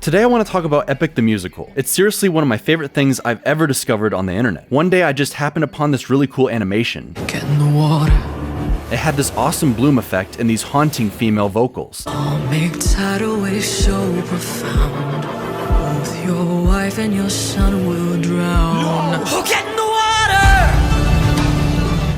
Today I want to talk about Epic the Musical. It's seriously one of my favorite things I've ever discovered on the internet. One day I just happened upon this really cool animation. Get in the water. It had this awesome bloom effect and these haunting female vocals. I'll make tidal waves so profound. Both your wife and your son will drown. No. Oh, get in the water!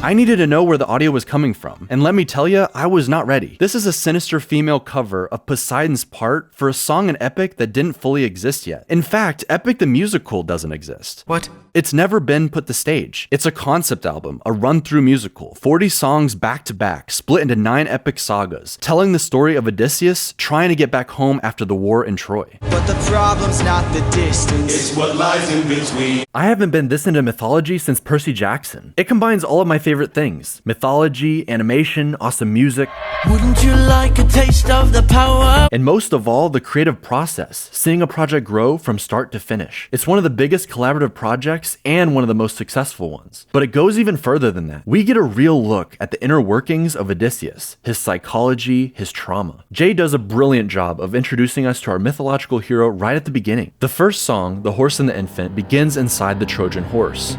I needed to know where the audio was coming from, and let me tell you, I was not ready. This is a sinister female cover of Poseidon's part for a song in Epic that didn't fully exist yet. In fact, Epic the Musical doesn't exist. What? It's never been put to stage. It's a concept album, a run-through musical, 40 songs back to back, split into 9 epic sagas, telling the story of Odysseus trying to get back home after the war in Troy. But the problem's not the distance, it's what lies in between. I haven't been this into mythology since Percy Jackson. It combines all of my favorite things: mythology, animation, awesome music. Wouldn't you like a taste of the power? And most of all, the creative process, seeing a project grow from start to finish. It's one of the biggest collaborative projects and one of the most successful ones. But it goes even further than that. We get a real look at the inner workings of Odysseus, his psychology, his trauma. Jay does a brilliant job of introducing us to our mythological hero right at the beginning. The first song, The Horse and the Infant, begins inside the Trojan horse.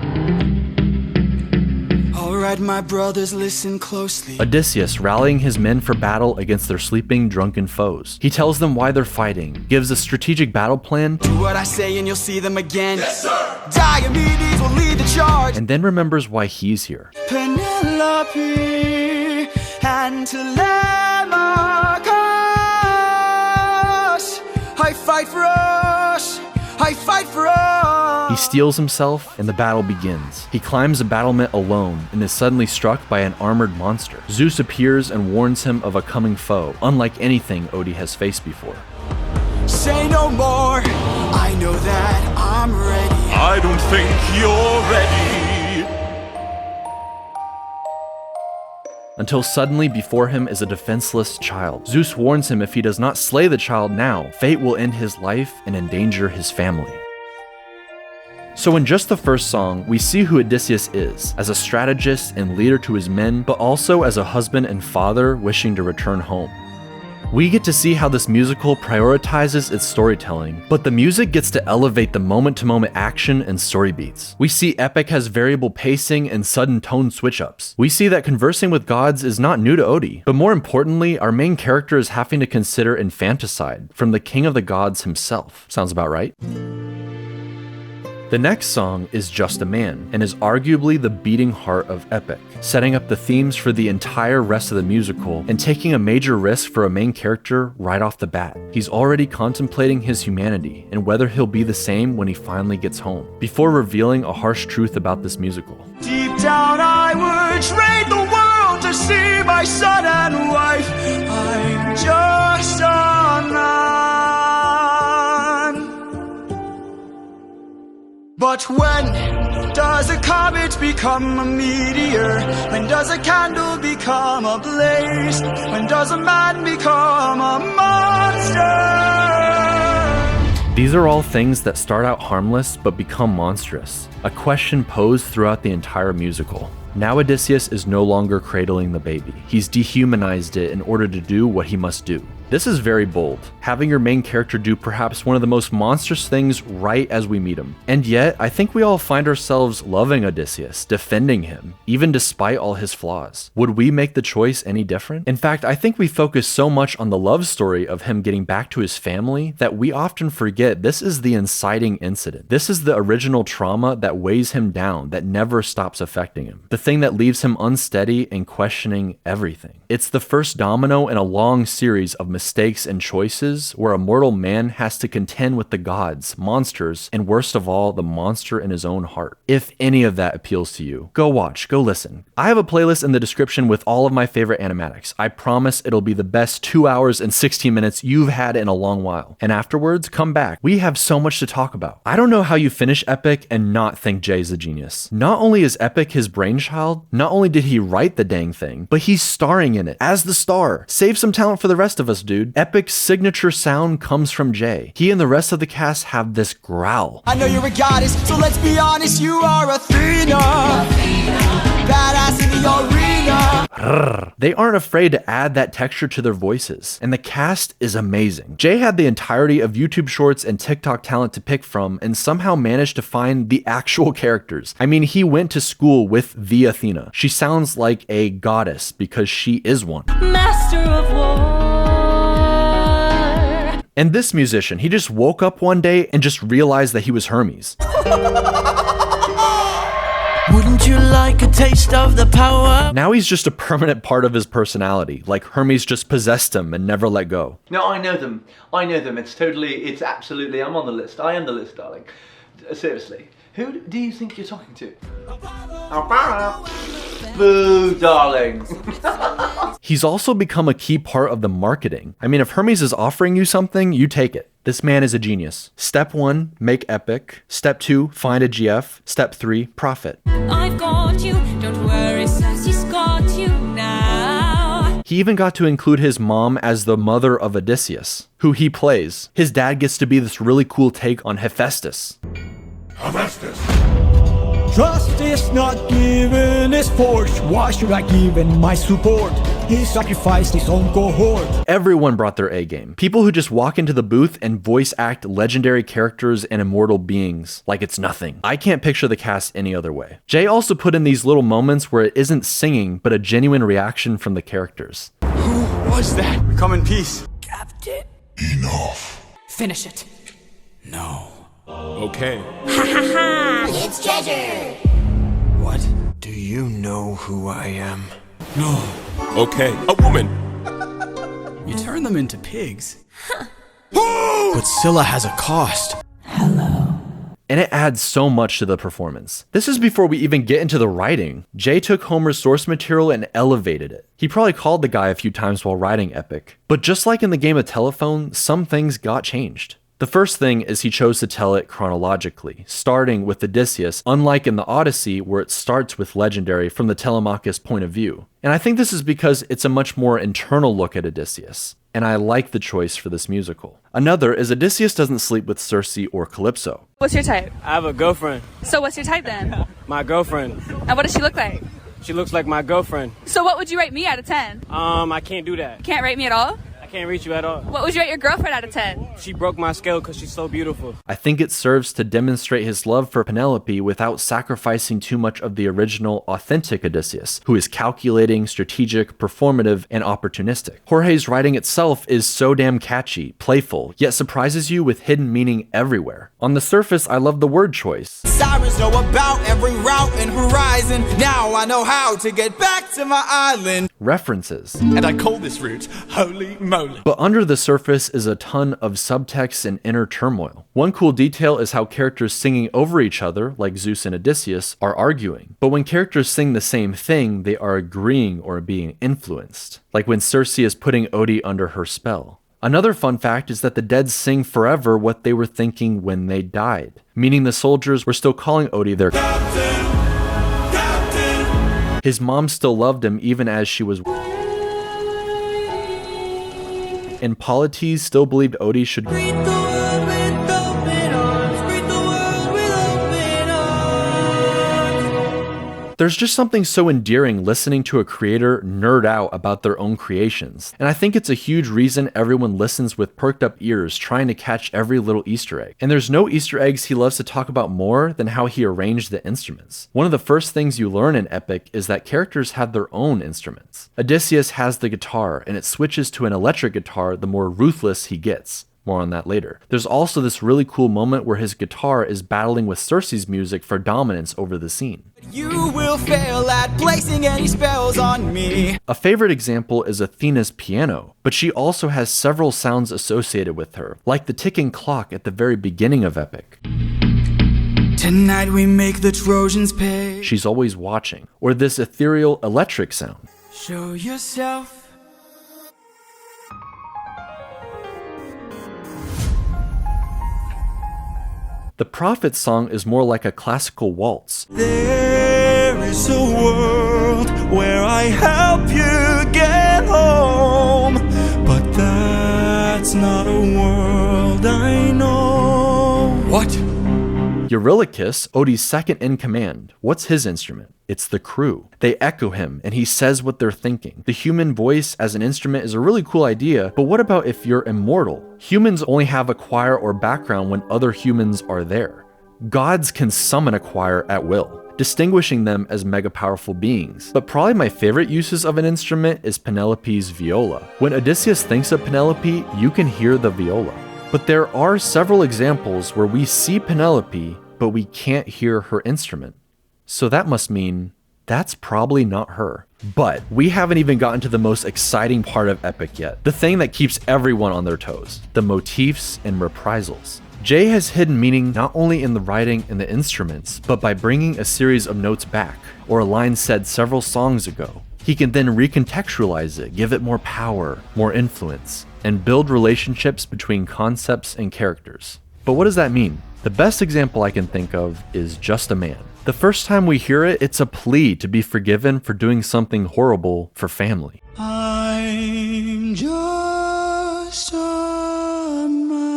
Alright, my brothers, listen closely. Odysseus rallying his men for battle against their sleeping, drunken foes. He tells them why they're fighting, gives a strategic battle plan. Do what I say and you'll see them again. Yes, sir! Diomedes will lead the charge. And then remembers why he's here. Penelope and Telemachus, I fight for us! I fight for us! He steels himself, and the battle begins. He climbs a battlement alone, and is suddenly struck by an armored monster. Zeus appears and warns him of a coming foe, unlike anything Odie has faced before. Say no more, I know that I'm ready. I don't think you're ready. Until suddenly before him is a defenseless child. Zeus warns him if he does not slay the child now, fate will end his life and endanger his family. So in just the first song, we see who Odysseus is, as a strategist and leader to his men, but also as a husband and father wishing to return home. We get to see how this musical prioritizes its storytelling, but the music gets to elevate the moment-to-moment action and story beats. We see Epic has variable pacing and sudden tone switch-ups. We see that conversing with gods is not new to Odie, but more importantly, our main character is having to consider infanticide from the king of the gods himself. Sounds about right? The next song is Just a Man, and is arguably the beating heart of Epic, setting up the themes for the entire rest of the musical and taking a major risk for a main character right off the bat. He's already contemplating his humanity and whether he'll be the same when he finally gets home, before revealing a harsh truth about this musical. Deep down I would trade the world to see my son and wife. I'm just a man. But when does a comet become a meteor? When does a candle become a blaze? When does a man become a monster? These are all things that start out harmless but become monstrous, a question posed throughout the entire musical. Now Odysseus is no longer cradling the baby. He's dehumanized it in order to do what he must do. This is very bold, having your main character do perhaps one of the most monstrous things right as we meet him. And yet, I think we all find ourselves loving Odysseus, defending him, even despite all his flaws. Would we make the choice any different? In fact, I think we focus so much on the love story of him getting back to his family that we often forget this is the inciting incident. This is the original trauma that weighs him down, that never stops affecting him. The thing that leaves him unsteady and questioning everything. It's the first domino in a long series of mistakes mistakes and choices where a mortal man has to contend with the gods, monsters, and worst of all, the monster in his own heart. If any of that appeals to you, go watch, go listen. I have a playlist in the description with all of my favorite animatics. I promise it'll be the best 2 hours and 16 minutes you've had in a long while. And afterwards, come back. We have so much to talk about. I don't know how you finish Epic and not think Jay's a genius. Not only is Epic his brainchild, not only did he write the dang thing, but he's starring in it as the star. Save some talent for the rest of us, dude. Epic's signature sound comes from Jay. He and the rest of the cast have this growl. I know you're a goddess, so let's be honest, you are Athena. Badass in the arena. They aren't afraid to add that texture to their voices, and the cast is amazing. Jay had the entirety of YouTube Shorts and TikTok talent to pick from, and somehow managed to find the actual characters. I mean, he went to school with the Athena. She sounds like a goddess because she is one. Master of war. And this musician, he just woke up one day and just realized that he was Hermes. Wouldn't you like a taste of the power? Now he's just a permanent part of his personality, like Hermes just possessed him and never let go. No, I know them. I know them. It's absolutely, I'm on the list. I am the list, darling. Seriously. Who do you think you're talking to? Boo, darling. He's also become a key part of the marketing. I mean, if Hermes is offering you something, you take it. This man is a genius. Step 1, make epic. Step 2, find a GF. Step 3, profit. I've got you, don't worry, Sassy's got you now. He even got to include his mom as the mother of Odysseus, who he plays. His dad gets to be this really cool take on Hephaestus. Hephaestus. Justice not given is forced. Why should I give in my support? He sacrificed his own cohort. Everyone brought their A game. People who just walk into the booth and voice act legendary characters and immortal beings like it's nothing. I can't picture the cast any other way. Jay also put in these little moments where it isn't singing, but a genuine reaction from the characters. Who was that? We come in peace. Captain. Enough. Finish it. No. Okay. It's treasure. What? Do you know who I am? No. Okay. A woman. You turn them into pigs. But Scylla has a cost. And it adds so much to the performance. This is before we even get into the writing. Jay took Homer's source material and elevated it. He probably called the guy a few times while writing Epic. But just like in the game of telephone, some things got changed. The first thing is he chose to tell it chronologically, starting with Odysseus, unlike in the Odyssey where it starts with legendary from the Telemachus point of view. And I think this is because it's a much more internal look at Odysseus, and I like the choice for this musical. Another is Odysseus doesn't sleep with Circe or Calypso. What's your type? I have a girlfriend. So what's your type then? My girlfriend. And what does she look like? She looks like my girlfriend. So what would you rate me out of 10? I can't do that. Can't rate me at all? I can't reach you at all. What would you rate your girlfriend out of 10? She broke my scale because she's so beautiful. I think it serves to demonstrate his love for Penelope without sacrificing too much of the original, authentic Odysseus, who is calculating, strategic, performative, and opportunistic. Jorge's writing itself is so damn catchy, playful, yet surprises you with hidden meaning everywhere. On the surface, I love the word choice. Sirens know about every route and horizon. Now I know how to get back to my island. References. And I call this route Holy Moly. But under the surface is a ton of subtext and inner turmoil. One cool detail is how characters singing over each other, like Zeus and Odysseus, are arguing. But when characters sing the same thing, they are agreeing or being influenced. Like when Circe is putting Odie under her spell. Another fun fact is that the dead sing forever what they were thinking when they died, meaning the soldiers were still calling Odie their Captain! Captain! His mom still loved him even as she was, and Polites still believed Odie should Greet the world with open arms. Greet the world with open arms. There's just something so endearing listening to a creator nerd out about their own creations, and I think it's a huge reason everyone listens with perked up ears trying to catch every little Easter egg. And there's no Easter eggs he loves to talk about more than how he arranged the instruments. One of the first things you learn in Epic is that characters have their own instruments. Odysseus has the guitar, and it switches to an electric guitar the more ruthless he gets. More on that later. There's also this really cool moment where his guitar is battling with Circe's music for dominance over the scene. You will fail at placing any spells on me. A favorite example is Athena's piano, but she also has several sounds associated with her, like the ticking clock at the very beginning of Epic. Tonight we make the Trojans pay. She's always watching, or this ethereal electric sound. Show yourself. The Prophet's song is more like a classical waltz. There is a world where I help you get home, but that's not a world I know. What? Eurylochus, Odie's second in command. What's his instrument? It's the crew. They echo him, and he says what they're thinking. The human voice as an instrument is a really cool idea, but what about if you're immortal? Humans only have a choir or background when other humans are there. Gods can summon a choir at will, distinguishing them as mega powerful beings. But probably my favorite uses of an instrument is Penelope's viola. When Odysseus thinks of Penelope, you can hear the viola. But there are several examples where we see Penelope, but we can't hear her instrument. So that must mean that's probably not her. But we haven't even gotten to the most exciting part of Epic yet, the thing that keeps everyone on their toes, the motifs and reprisals. Jay has hidden meaning not only in the writing and the instruments, but by bringing a series of notes back, or a line said several songs ago. He can then recontextualize it, give it more power, more influence, and build relationships between concepts and characters. But what does that mean? The best example I can think of is Just a Man. The first time we hear it, it's a plea to be forgiven for doing something horrible for family. I'm just a man.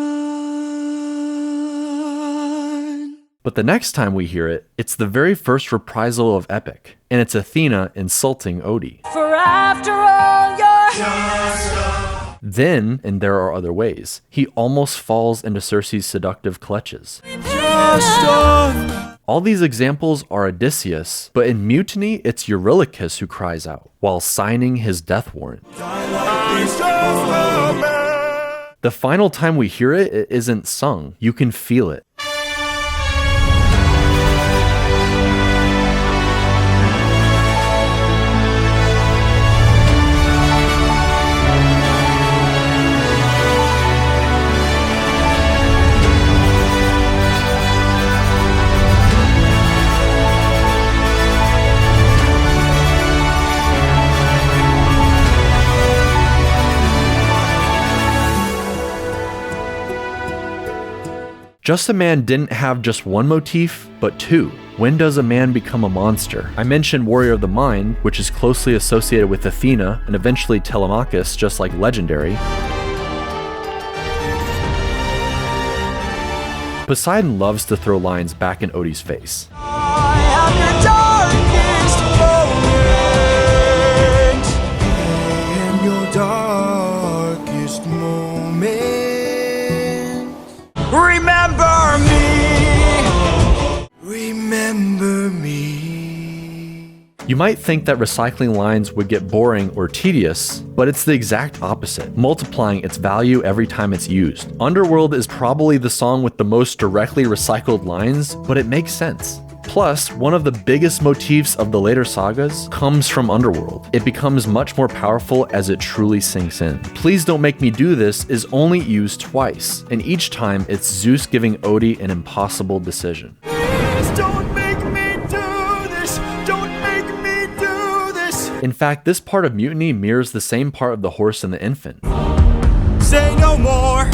But the next time we hear it, it's the very first reprisal of Epic, and it's Athena insulting Odie. For after all, you're just Then, and there are other ways, he almost falls into Circe's seductive clutches. All these examples are Odysseus, but in Mutiny, it's Eurylochus who cries out, while signing his death warrant. The final time we hear it, it isn't sung. You can feel it. Just a Man didn't have just one motif, but two. When does a man become a monster? I mentioned Warrior of the Mind, which is closely associated with Athena and eventually Telemachus, just like Legendary. Poseidon loves to throw lines back in Odie's face. I am your darkest moment. Remember me. You might think that recycling lines would get boring or tedious, but it's the exact opposite, multiplying its value every time it's used. Underworld is probably the song with the most directly recycled lines, but it makes sense. Plus, one of the biggest motifs of the later sagas comes from Underworld. It becomes much more powerful as it truly sinks in. Please Don't Make Me Do This is only used twice, and each time it's Zeus giving Odie an impossible decision. Please don't make me do this. Don't make me do this. In fact, this part of Mutiny mirrors the same part of The Horse and the Infant. Say no more.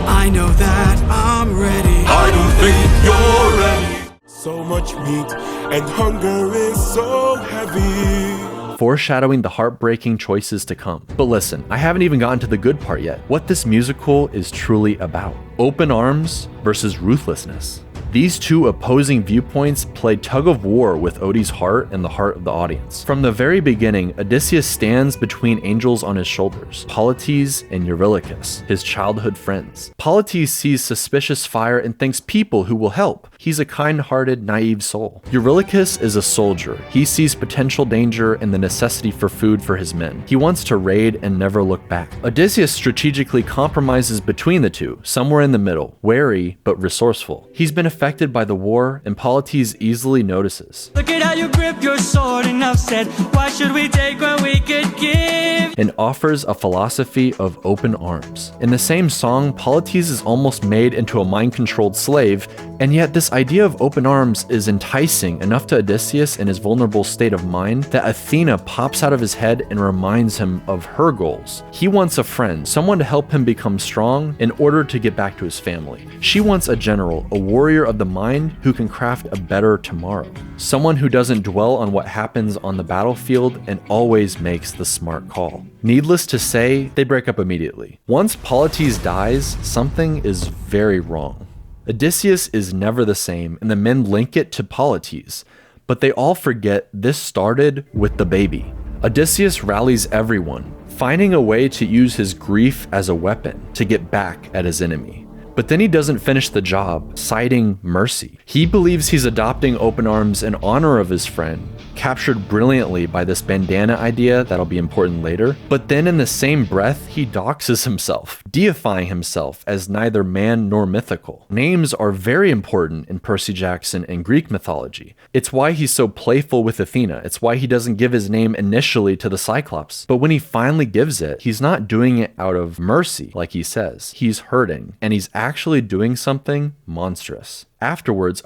I know that I'm ready. I don't think you're ready. So much meat and hunger is so heavy. Foreshadowing the heartbreaking choices to come. But listen, I haven't even gotten to the good part yet. What this musical is truly about. Open arms versus ruthlessness. These two opposing viewpoints play tug of war with Odie's heart and the heart of the audience. From the very beginning, Odysseus stands between angels on his shoulders, Polites and Eurylochus, his childhood friends. Polites sees suspicious fire and thinks people who will help. He's a kind-hearted, naive soul. Eurylochus is a soldier. He sees potential danger and the necessity for food for his men. He wants to raid and never look back. Odysseus strategically compromises between the two, somewhere in the middle, wary but resourceful. He's been affected by the war, and Polites easily notices. Look at how you grip your sword, and I've said, why should we take what we could give? And offers a philosophy of open arms. In the same song, Polites is almost made into a mind-controlled slave, and yet this idea of open arms is enticing enough to Odysseus in his vulnerable state of mind that Athena pops out of his head and reminds him of her goals. He wants a friend, someone to help him become strong in order to get back to his family. She wants a general, a warrior of the mind who can craft a better tomorrow. Someone who doesn't dwell on what happens on the battlefield and always makes the smart call. Needless to say, they break up immediately. Once Polites dies, something is very wrong. Odysseus is never the same, and the men link it to Polites, but they all forget this started with the baby. Odysseus rallies everyone, finding a way to use his grief as a weapon to get back at his enemy. But then he doesn't finish the job, citing mercy. He believes he's adopting open arms in honor of his friend, captured brilliantly by this bandana idea that'll be important later. But then in the same breath, he doxes himself, deifying himself as neither man nor mythical. Names are very important in Percy Jackson and Greek mythology. It's why he's so playful with Athena. It's why he doesn't give his name initially to the Cyclops. But when he finally gives it, he's not doing it out of mercy, like he says. He's hurting, and he's actually doing something monstrous. Afterwards,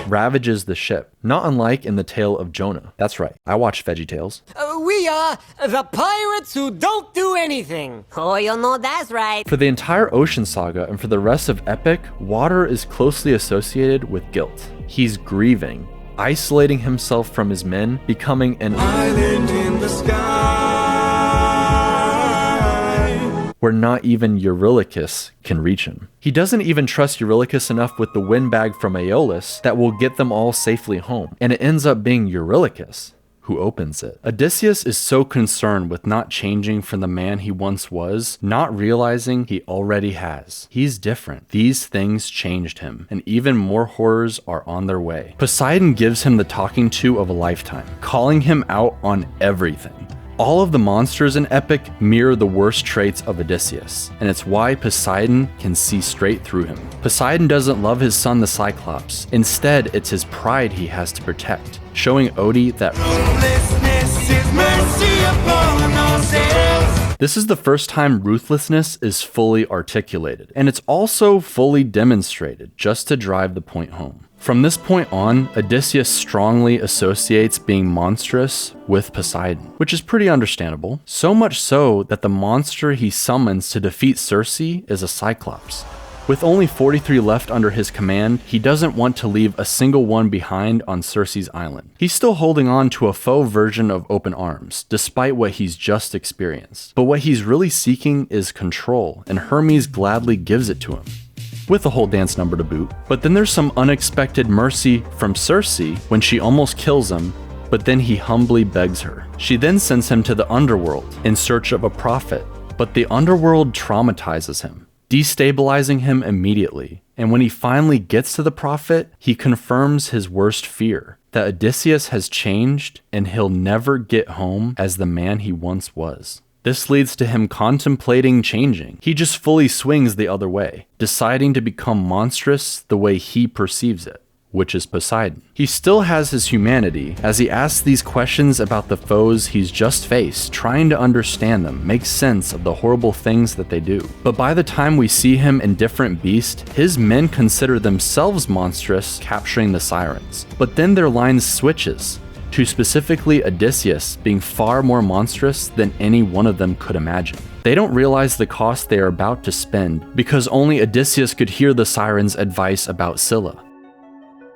ravages the ship, not unlike in the tale of Jonah. That's right, I watch VeggieTales. We are the pirates who don't do anything. Oh, you know that's right. For the entire Ocean Saga and for the rest of Epic, water is closely associated with guilt. He's grieving, isolating himself from his men, becoming an island in the sky, where not even Eurylochus can reach him. He doesn't even trust Eurylochus enough with the windbag from Aeolus that will get them all safely home, and it ends up being Eurylochus who opens it. Odysseus is so concerned with not changing from the man he once was, not realizing he already has. He's different. These things changed him, and even more horrors are on their way. Poseidon gives him the talking to of a lifetime, calling him out on everything. All of the monsters in Epic mirror the worst traits of Odysseus, and it's why Poseidon can see straight through him. Poseidon doesn't love his son the Cyclops. Instead, it's his pride he has to protect, showing Odie that ruthlessness is mercy upon ourselves. This is the first time ruthlessness is fully articulated, and it's also fully demonstrated, just to drive the point home. From this point on, Odysseus strongly associates being monstrous with Poseidon, which is pretty understandable. So much so that the monster he summons to defeat Circe is a Cyclops. With only 43 left under his command, he doesn't want to leave a single one behind on Circe's island. He's still holding on to a faux version of open arms, despite what he's just experienced. But what he's really seeking is control, and Hermes gladly gives it to him, with a whole dance number to boot. But then there's some unexpected mercy from Circe when she almost kills him, but then he humbly begs her. She then sends him to the underworld in search of a prophet, but the underworld traumatizes him, destabilizing him immediately. And when he finally gets to the prophet, he confirms his worst fear, that Odysseus has changed and he'll never get home as the man he once was. This leads to him contemplating changing. He just fully swings the other way, deciding to become monstrous the way he perceives it, which is Poseidon. He still has his humanity as he asks these questions about the foes he's just faced, trying to understand them, make sense of the horrible things that they do. But by the time we see him in Different Beast, his men consider themselves monstrous, capturing the sirens. But then their line switches to specifically Odysseus being far more monstrous than any one of them could imagine. They don't realize the cost they are about to spend because only Odysseus could hear the sirens' advice about Scylla.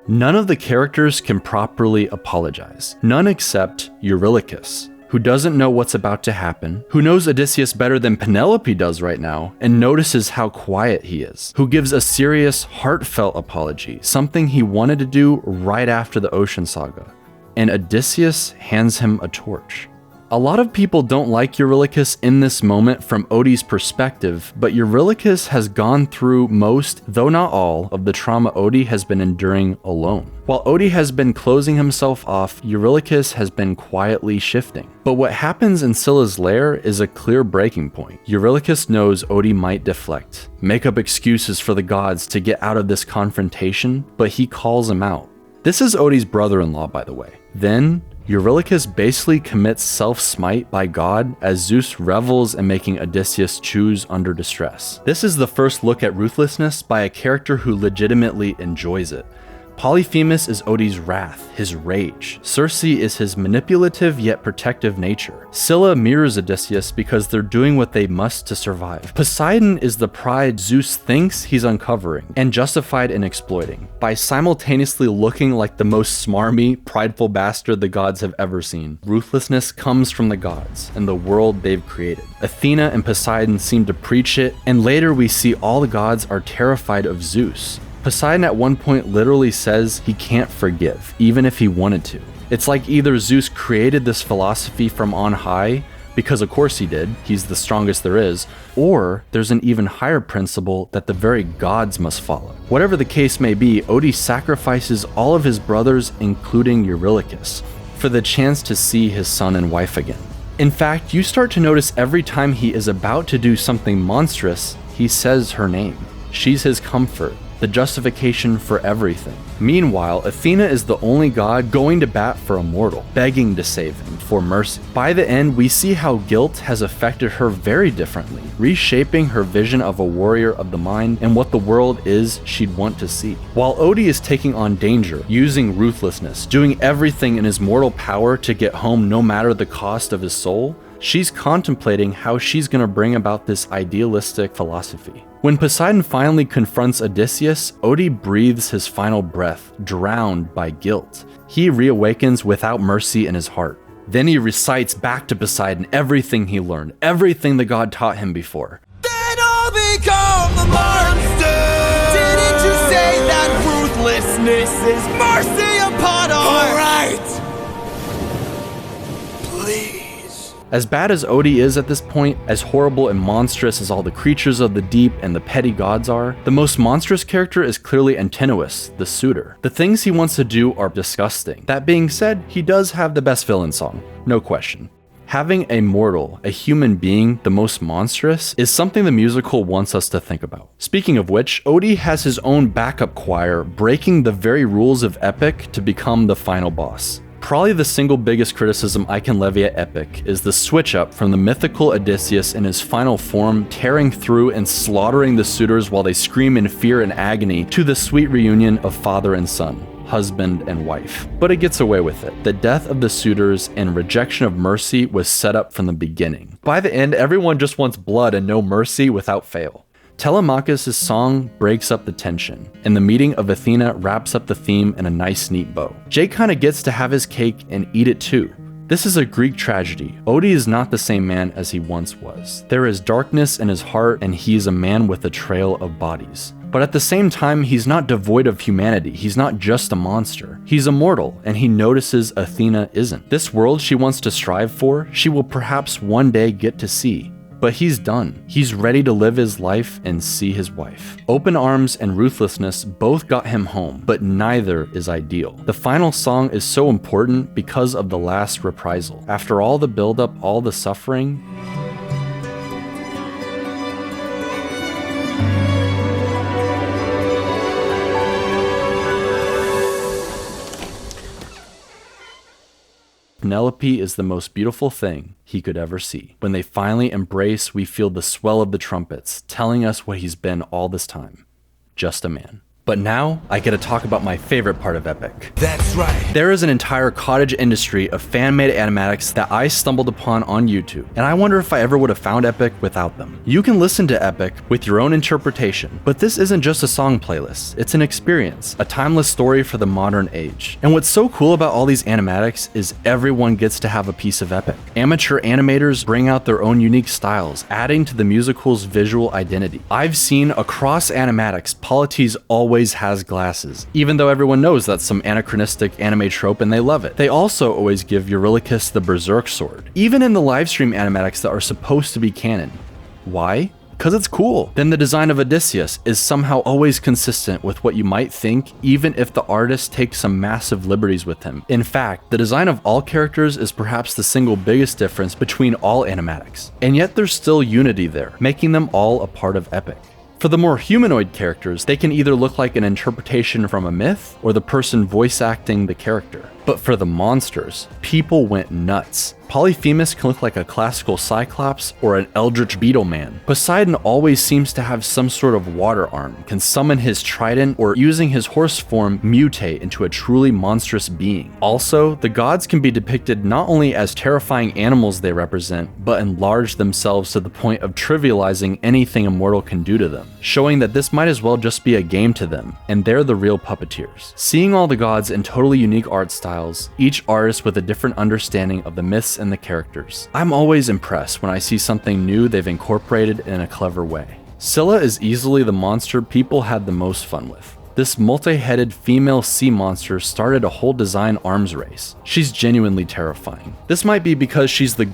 None of the characters can properly apologize. None except Eurylochus, who doesn't know what's about to happen, who knows Odysseus better than Penelope does right now, and notices how quiet he is, who gives a serious, heartfelt apology, something he wanted to do right after the Ocean Saga. And Odysseus hands him a torch. A lot of people don't like Eurylochus in this moment from Odie's perspective, but Eurylochus has gone through most, though not all, of the trauma Odie has been enduring alone. While Odie has been closing himself off, Eurylochus has been quietly shifting. But what happens in Scylla's lair is a clear breaking point. Eurylochus knows Odie might deflect, make up excuses for the gods to get out of this confrontation, but he calls him out. This is Odie's brother-in-law, by the way. Then, Eurylochus basically commits self-smite by God as Zeus revels in making Odysseus choose under distress. This is the first look at ruthlessness by a character who legitimately enjoys it. Polyphemus is Odie's wrath, his rage. Circe is his manipulative yet protective nature. Scylla mirrors Odysseus because they're doing what they must to survive. Poseidon is the pride Zeus thinks he's uncovering and justified in exploiting, by simultaneously looking like the most smarmy, prideful bastard the gods have ever seen. Ruthlessness comes from the gods and the world they've created. Athena and Poseidon seem to preach it, and later we see all the gods are terrified of Zeus. Poseidon at one point literally says he can't forgive, even if he wanted to. It's like either Zeus created this philosophy from on high, because of course he did, he's the strongest there is, or there's an even higher principle that the very gods must follow. Whatever the case may be, Odie sacrifices all of his brothers, including Eurylochus, for the chance to see his son and wife again. In fact, you start to notice every time he is about to do something monstrous, he says her name. She's his comfort, the justification for everything. Meanwhile, Athena is the only god going to bat for a mortal, begging to save him for mercy. By the end, we see how guilt has affected her very differently, reshaping her vision of a warrior of the mind and what the world is she'd want to see. While Odie is taking on danger, using ruthlessness, doing everything in his mortal power to get home no matter the cost of his soul, she's contemplating how she's going to bring about this idealistic philosophy. When Poseidon finally confronts Odysseus, Odie breathes his final breath, drowned by guilt. He reawakens without mercy in his heart. Then he recites back to Poseidon everything he learned, everything the god taught him before. Then I'll become the monster. Didn't you say that ruthlessness is mercy upon all? All right. Please. As bad as Odie is at this point, as horrible and monstrous as all the creatures of the deep and the petty gods are, the most monstrous character is clearly Antinous, the suitor. The things he wants to do are disgusting. That being said, he does have the best villain song, no question. Having a mortal, a human being, the most monstrous, is something the musical wants us to think about. Speaking of which, Odie has his own backup choir, breaking the very rules of epic to become the final boss. Probably the single biggest criticism I can levy at Epic is the switch up from the mythical Odysseus in his final form tearing through and slaughtering the suitors while they scream in fear and agony to the sweet reunion of father and son, husband and wife. But it gets away with it. The death of the suitors and rejection of mercy was set up from the beginning. By the end, everyone just wants blood and no mercy without fail. Telemachus' song breaks up the tension, and the meeting of Athena wraps up the theme in a nice neat bow. Jake kinda gets to have his cake and eat it too. This is a Greek tragedy. Odie is not the same man as he once was. There is darkness in his heart, and he is a man with a trail of bodies. But at the same time, he's not devoid of humanity. He's not just a monster. He's immortal, and he notices Athena isn't. This world she wants to strive for, she will perhaps one day get to see. But he's done. He's ready to live his life and see his wife. Open arms and ruthlessness both got him home, but neither is ideal. The final song is so important because of the last reprisal. After all the buildup, all the suffering, Penelope is the most beautiful thing he could ever see. When they finally embrace, we feel the swell of the trumpets, telling us what he's been all this time. Just a man. But now, I get to talk about my favorite part of Epic. That's right. There is an entire cottage industry of fan-made animatics that I stumbled upon on YouTube, and I wonder if I ever would have found Epic without them. You can listen to Epic with your own interpretation, but this isn't just a song playlist, it's an experience, a timeless story for the modern age. And what's so cool about all these animatics is everyone gets to have a piece of Epic. Amateur animators bring out their own unique styles, adding to the musical's visual identity. I've seen across animatics, Polites always always has glasses, even though everyone knows that's some anachronistic anime trope and they love it. They also always give Eurylochus the berserk sword, even in the livestream animatics that are supposed to be canon. Why? Because it's cool. Then the design of Odysseus is somehow always consistent with what you might think, even if the artist takes some massive liberties with him. In fact, the design of all characters is perhaps the single biggest difference between all animatics, and yet there's still unity there, making them all a part of Epic. For the more humanoid characters, they can either look like an interpretation from a myth or the person voice acting the character. But for the monsters, people went nuts. Polyphemus can look like a classical Cyclops or an eldritch beetle man. Poseidon always seems to have some sort of water arm, can summon his trident, or using his horse form mutate into a truly monstrous being. Also, the gods can be depicted not only as terrifying animals they represent, but enlarge themselves to the point of trivializing anything a mortal can do to them, showing that this might as well just be a game to them, and they're the real puppeteers. Seeing all the gods in totally unique art styles, each artist with a different understanding of the myths and the characters. I'm always impressed when I see something new they've incorporated in a clever way. Scylla is easily the monster people had the most fun with. This multi-headed female sea monster started a whole design arms race. She's genuinely terrifying. This might be because she's the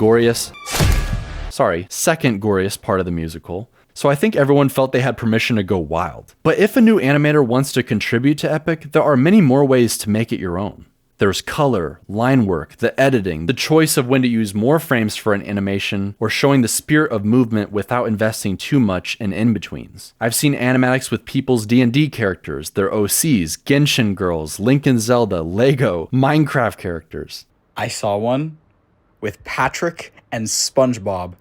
second goriest part of the musical, so I think everyone felt they had permission to go wild. But if a new animator wants to contribute to Epic, there are many more ways to make it your own. There's color, line work, the editing, the choice of when to use more frames for an animation, or showing the spirit of movement without investing too much in in-betweens. I've seen animatics with people's D&D characters, their OCs, Genshin girls, Link and Zelda, Lego, Minecraft characters. I saw one with Patrick and SpongeBob,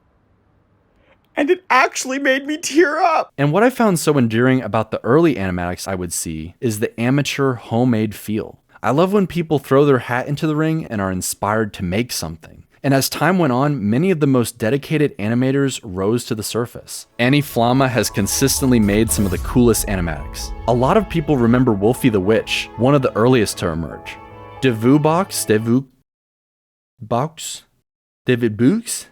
and it actually made me tear up! And what I found so endearing about the early animatics I would see is the amateur homemade feel. I love when people throw their hat into the ring and are inspired to make something. And as time went on, many of the most dedicated animators rose to the surface. Annie Flama has consistently made some of the coolest animatics. A lot of people remember Wolfie the Witch, one of the earliest to emerge. David Books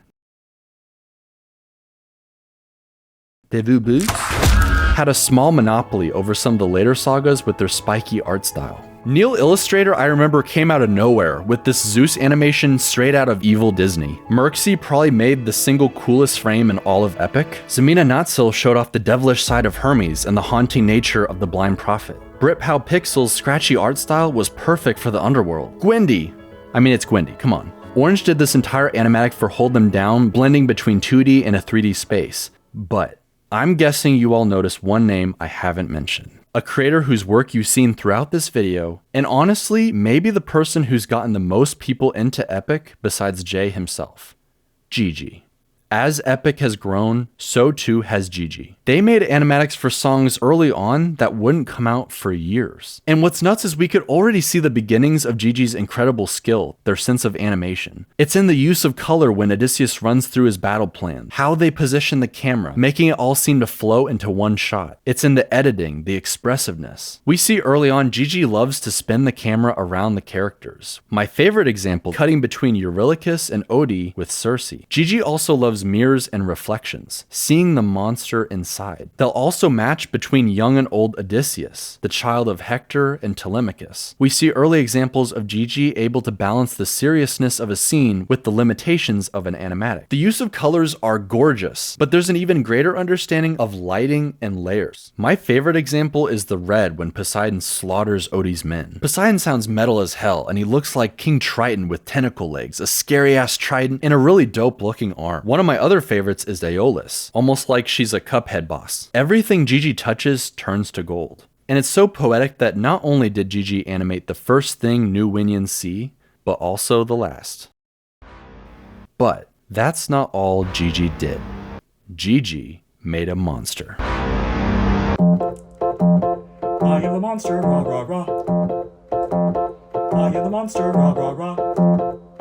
had a small monopoly over some of the later sagas with their spiky art style. Neil Illustrator, I remember, came out of nowhere with this Zeus animation straight out of evil Disney. Merxy probably made the single coolest frame in all of Epic. Zemina Natsil showed off the devilish side of Hermes and the haunting nature of the Blind Prophet. Britpow Pixel's scratchy art style was perfect for the underworld. Gwendy! I mean, it's Gwendy, come on. Orange did this entire animatic for Hold Them Down, blending between 2D and a 3D space. But I'm guessing you all noticed one name I haven't mentioned. A creator whose work you've seen throughout this video, and honestly, maybe the person who's gotten the most people into Epic besides Jay himself. Gigi. As Epic has grown, so too has Gigi. They made animatics for songs early on that wouldn't come out for years. And what's nuts is we could already see the beginnings of Gigi's incredible skill, their sense of animation. It's in the use of color when Odysseus runs through his battle plan, how they position the camera, making it all seem to flow into one shot. It's in the editing, the expressiveness. We see early on Gigi loves to spin the camera around the characters. My favorite example, cutting between Eurylochus and Odie with Circe. Gigi also loves mirrors and reflections, seeing the monster inside. They'll also match between young and old Odysseus, the child of Hector and Telemachus. We see early examples of Gigi able to balance the seriousness of a scene with the limitations of an animatic. The use of colors are gorgeous, but there's an even greater understanding of lighting and layers. My favorite example is the red when Poseidon slaughters Odie's men. Poseidon sounds metal as hell, and he looks like King Triton with tentacle legs, a scary ass trident, and a really dope looking arm. One of my other favorites is Aeolus, almost like she's a Cuphead boss. Everything Gigi touches turns to gold. And it's so poetic that not only did Gigi animate the first thing new Winions see, but also the last. But that's not all Gigi did. Gigi made a monster. I am the monster, rah rah rah. I am the monster, rah rah rah.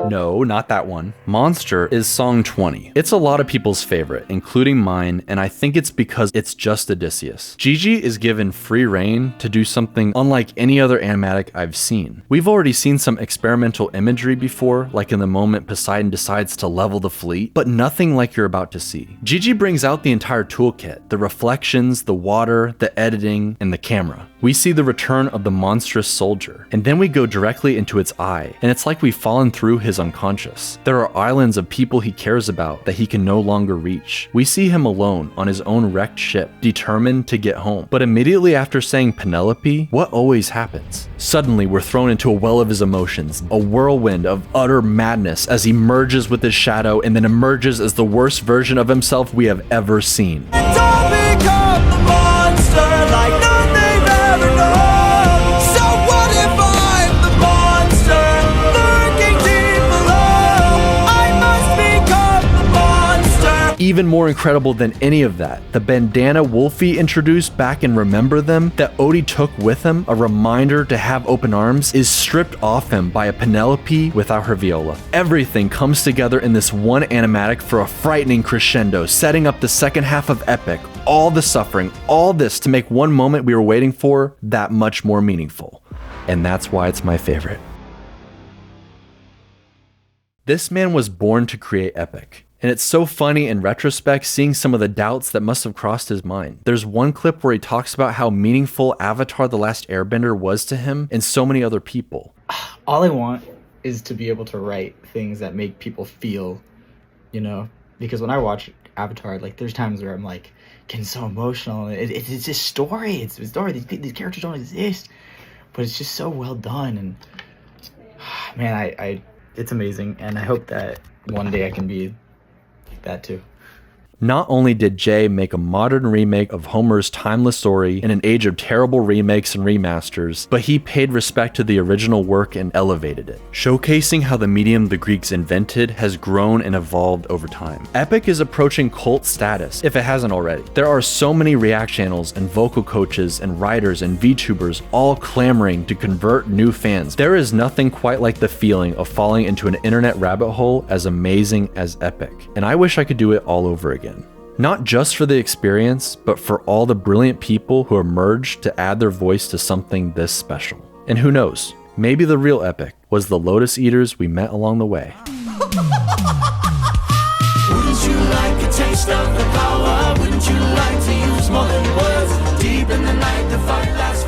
No, not that one. Monster is song 20. It's a lot of people's favorite, including mine, and I think it's because it's just Odysseus. Gigi is given free reign to do something unlike any other animatic I've seen. We've already seen some experimental imagery before, like in the moment Poseidon decides to level the fleet, but nothing like you're about to see. Gigi brings out the entire toolkit, the reflections, the water, the editing, and the camera. We see the return of the monstrous soldier, and then we go directly into its eye, and it's like we've fallen through his unconscious. There are islands of people he cares about that he can no longer reach. We see him alone on his own wrecked ship, determined to get home. But immediately after saying Penelope, what always happens? Suddenly we're thrown into a well of his emotions, a whirlwind of utter madness as he merges with his shadow and then emerges as the worst version of himself we have ever seen. Don't become the monster like none they've ever known. So what if I'm the monster lurking deep below? I must become the monster. Even more incredible than any of that, the bandana Wolfie introduced back in Remember Them that Odie took with him, a reminder to have open arms, is stripped off him by a Penelope without her viola. Everything comes together in this one animatic for a frightening crescendo, setting up the second half of Epic. All the suffering, all this to make one moment we were waiting for that much more meaningful. And that's why it's my favorite. This man was born to create Epic. And it's so funny in retrospect seeing some of the doubts that must have crossed his mind. There's one clip where he talks about how meaningful Avatar The Last Airbender was to him and so many other people. All I want is to be able to write things that make people feel, you know? Because when I watch Avatar, like, there's times where I'm like, getting so emotional. It's just story. It's a story. These characters don't exist. But it's just so well done. And, man, it's amazing. And I hope that one day I can be that too. Not only did Jay make a modern remake of Homer's timeless story in an age of terrible remakes and remasters, but he paid respect to the original work and elevated it, showcasing how the medium the Greeks invented has grown and evolved over time. Epic is approaching cult status, if it hasn't already. There are so many React channels and vocal coaches and writers and VTubers all clamoring to convert new fans. There is nothing quite like the feeling of falling into an internet rabbit hole as amazing as Epic, and I wish I could do it all over again. Not just for the experience, but for all the brilliant people who emerged to add their voice to something this special. And who knows, maybe the real Epic was the Lotus Eaters we met along the way. Wouldn't you like a taste of the power? Wouldn't you like to use more than words? Deep in the night, the fight lasts